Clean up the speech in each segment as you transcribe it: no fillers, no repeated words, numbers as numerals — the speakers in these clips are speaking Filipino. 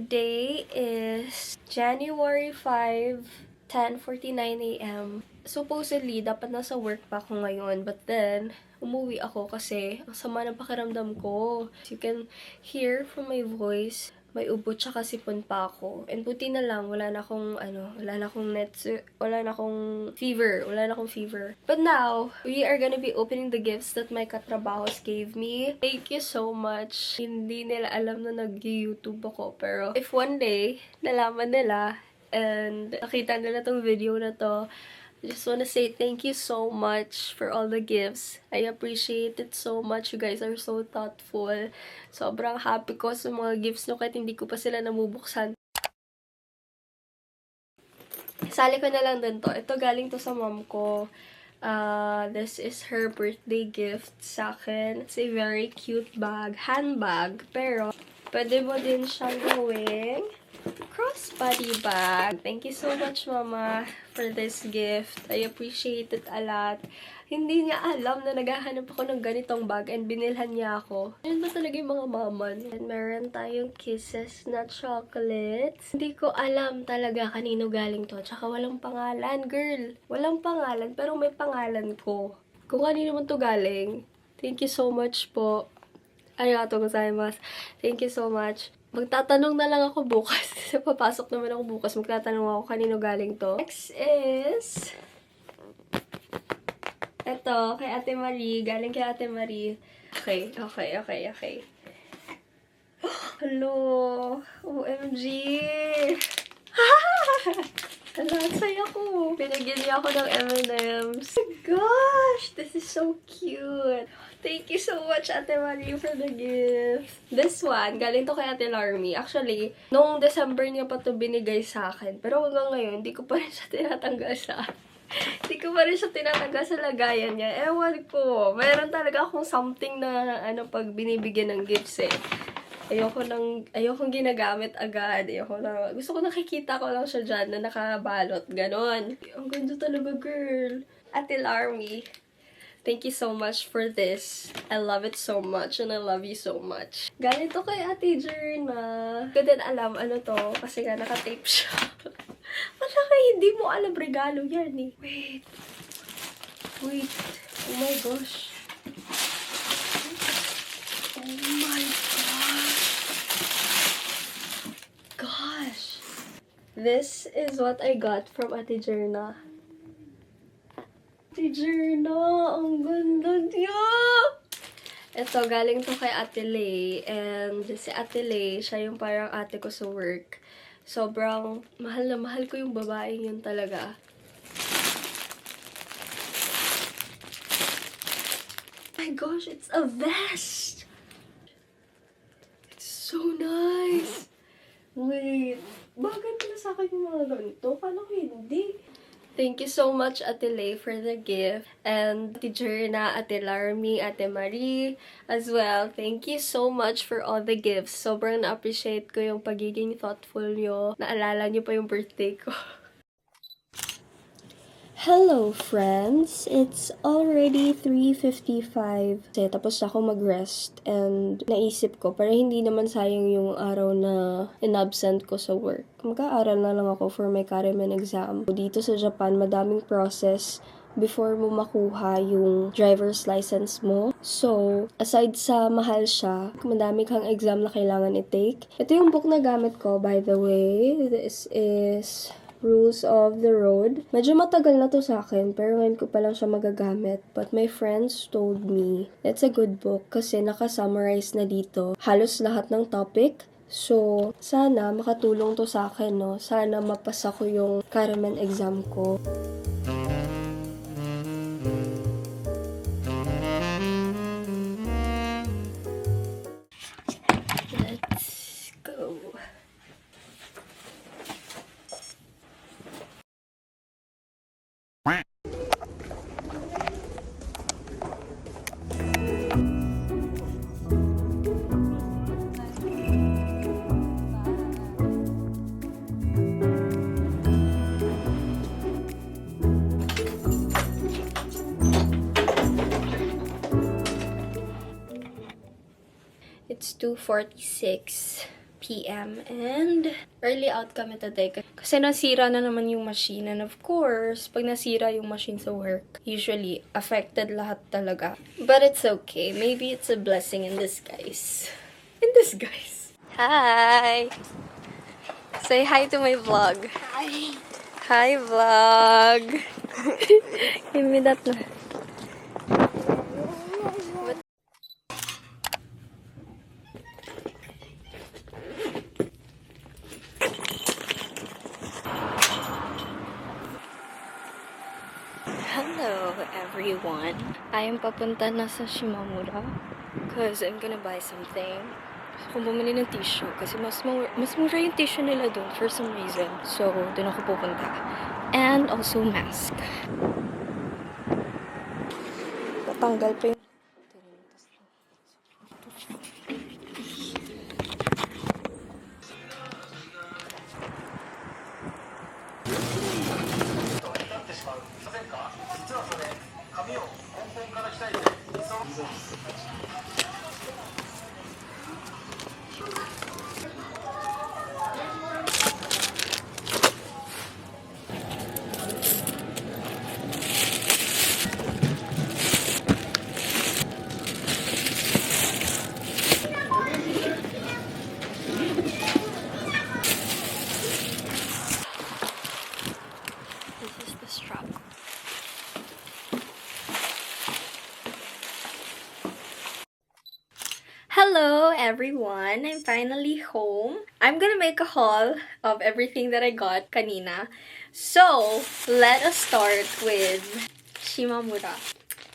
Today is January 5, 10:49 a.m. Supposedly, dapat nasa work pa ako ngayon. But then, umuwi ako kasi ang sama ng pakiramdam ko. As you can hear from my voice, may ubo tsaka sipon pa ako. And buti na lang, wala na akong fever. But now, we are gonna be opening the gifts that my katrabahos gave me. Thank you so much. Hindi nila alam na nag-YouTube ako. Pero if one day, nalaman nila, and nakita nila tong video na to, I just wanna say thank you so much for all the gifts. I appreciate it so much. You guys are so thoughtful. Sobrang happy ko sa mga gifts nyo kahit hindi ko pa sila namubuksan. Isali ko na lang din to. Ito galing to sa mom ko. This is her birthday gift sa akin. It's a very cute bag. Handbag. Pero, pwede mo din siyang gawing crossbody bag. Thank you so much, Mama, for this gift. I appreciate it a lot. Hindi niya alam na naghahanap ako ng ganitong bag and binilhan niya ako. Yan ba talaga yung mga mama? And meron tayong kisses na chocolates. Hindi ko alam talaga kanino galing to. Tsaka walang pangalan, girl. Walang pangalan, pero may pangalan ko. Kung kanino man to galing, thank you so much po. Arigatou gozaimasu. Thank you so much. Magtatanong na lang ako bukas. Papasok naman ako bukas. Magtatanong ako kanino galing to. Next is ito, kay Ate Marie. Galing kay Ate Marie. Okay. Hello! OMG! Hala, ang saya ko. Pinagyan niya ako ng M&M's. Oh my gosh! This is so cute. Thank you so much, Ate Marie, for the gift. This one, galing to kay Ate Larmy. Actually, noong December niya pa to binigay sa akin. Pero hanggang ngayon, hindi ko pa rin siya tinatanggal sa lagayan niya. Ewan ko. Meron talaga akong something na, pag binibigyan ng gifts eh. Ayokong ginagamit agad. Gusto ko nakikita ko lang siya dyan na nakabalot. Ganon. Ang ganda talaga, girl. Ate Larmy, thank you so much for this. I love it so much and I love you so much. Galing to kay Ate Jerna. Hindi ko din alam ano to kasi nga naka-tape siya. Wala hindi mo alam regalo yan eh. Wait. Oh my gosh. Oh my gosh. This is what I got from Ate Jerna. Ate Jerna, ang ganda niya! Ito, galing to kay Ate Lay. And si Ate Lay, siya yung parang ate ko sa work. Sobrang mahal na mahal ko yung babaeng yun talaga. Oh my gosh, it's a vest! It's so nice! Wait, bagay pala sa akin yung mga ganito? Paano hindi? Thank you so much, Ate Lay, for the gift. And Ate Jerna, Ate Larmy, Ate Marie as well. Thank you so much for all the gifts. Sobrang na-appreciate ko yung pagiging thoughtful nyo. Naalala nyo pa yung birthday ko. Hello, friends! It's already 3:55. Kasi tapos ako mag-rest and naisip ko, para hindi naman sayang yung araw na in-absent ko sa work. Mag-aaral na lang ako for my Karamen exam. Dito sa Japan, madaming process before mo makuha yung driver's license mo. So, aside sa mahal siya, madami kang exam na kailangan i-take. Ito yung book na gamit ko, by the way. This is Rules of the Road. Medyo matagal na to sa akin, pero ngayon ko pa lang siya magagamit. But my friends told me it's a good book kasi naka-summarize na dito halos lahat ng topic. So, sana makatulong to sa akin, no? Sana mapasa ko yung Karamen exam ko. Let's go. It's 2:46. p.m. and early out kami today. Kasi nasira na naman yung machine. And of course, pag nasira yung machine sa work, usually affected lahat talaga. But it's okay. Maybe it's a blessing in disguise. In disguise. Hi! Say hi to my vlog. Hi. Hi, vlog! Give me that na. Hello, everyone. I am papunta na sa Shimamura because I'm gonna buy something. Gusto kong bumili ng tissue kasi mas mura yung tissue nila dun for some reason. So, dun ako pupunta. And also mask. Natanggal pa yung... This is the strap. Hello everyone! I'm finally home. I'm gonna make a haul of everything that I got kanina. So, let us start with Shimamura.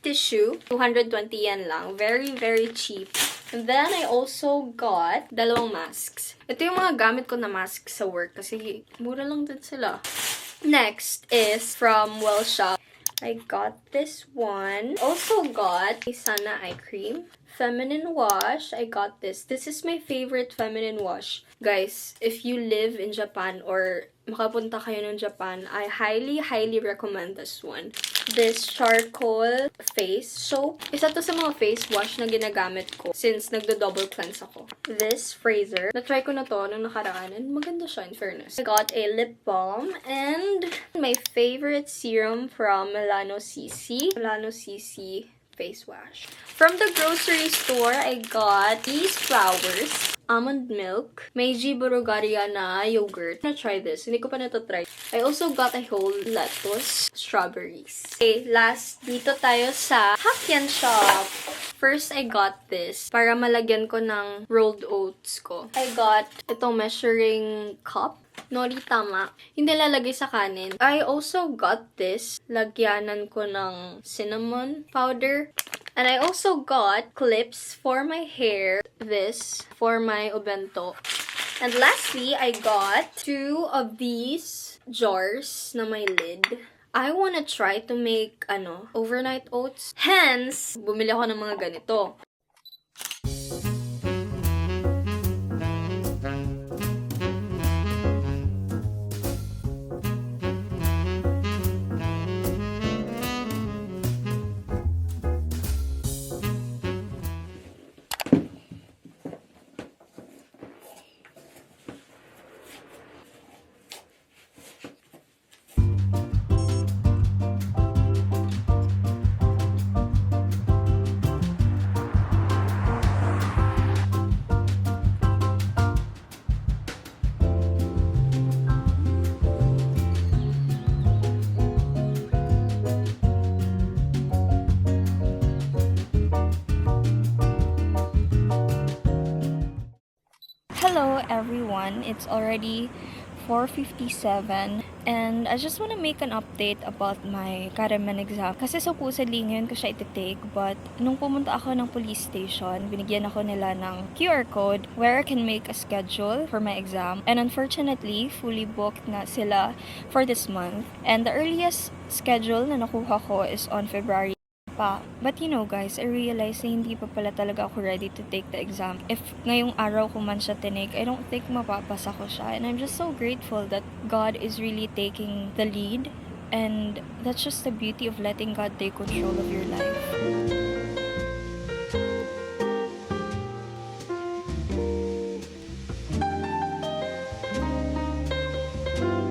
Tissue, 220 yen lang. Very, very cheap. And then, I also got dalawang masks. Ito yung mga gamit ko na mask sa work kasi mura lang din sila. Next is from Well Shop. I got this one. Also got Sana eye cream. Feminine wash. I got this. This is my favorite feminine wash. Guys, if you live in Japan or makapunta kayo ng Japan, I highly, highly recommend this one. This charcoal face soap. Isa to sa mga face wash na ginagamit ko since nagdo-double cleanse ako. This Fraser. Na-try ko na to nung nakaraan and maganda siya in fairness. I got a lip balm and my favorite serum from Milano CC. Milano CC face wash. From the grocery store, I got these flowers, almond milk, Meiji Burugaria na yogurt. I'm gonna try this. Hindi ko pa na-try. I also got a whole lettuce, strawberries. Okay, last, dito tayo sa Hakyan Shop. First, I got this para malagyan ko ng rolled oats ko. I got itong measuring cup. Nori tama. Hindi lalagay sa kanin. I also got this. Lagyanan ko ng cinnamon powder. And I also got clips for my hair. This for my obento. And lastly, I got 2 of these jars na may lid. I wanna try to make, overnight oats. Hence, bumili ako ng mga ganito. Hello everyone, it's already 4:57 and I just want to make an update about my Karaman exam. Kasi supposedly ngayon ko siya iti-take but nung pumunta ako ng police station, binigyan ako nila ng QR code where I can make a schedule for my exam. And unfortunately, fully booked na sila for this month. And the earliest schedule na nakuha ko is on February pa. But you know guys, I realized na hindi pa pala talaga ako ready to take the exam. If ngayong araw ko man siya tinake, I don't think mapapasa ko siya. And I'm just so grateful that God is really taking the lead. And that's just the beauty of letting God take control of your life.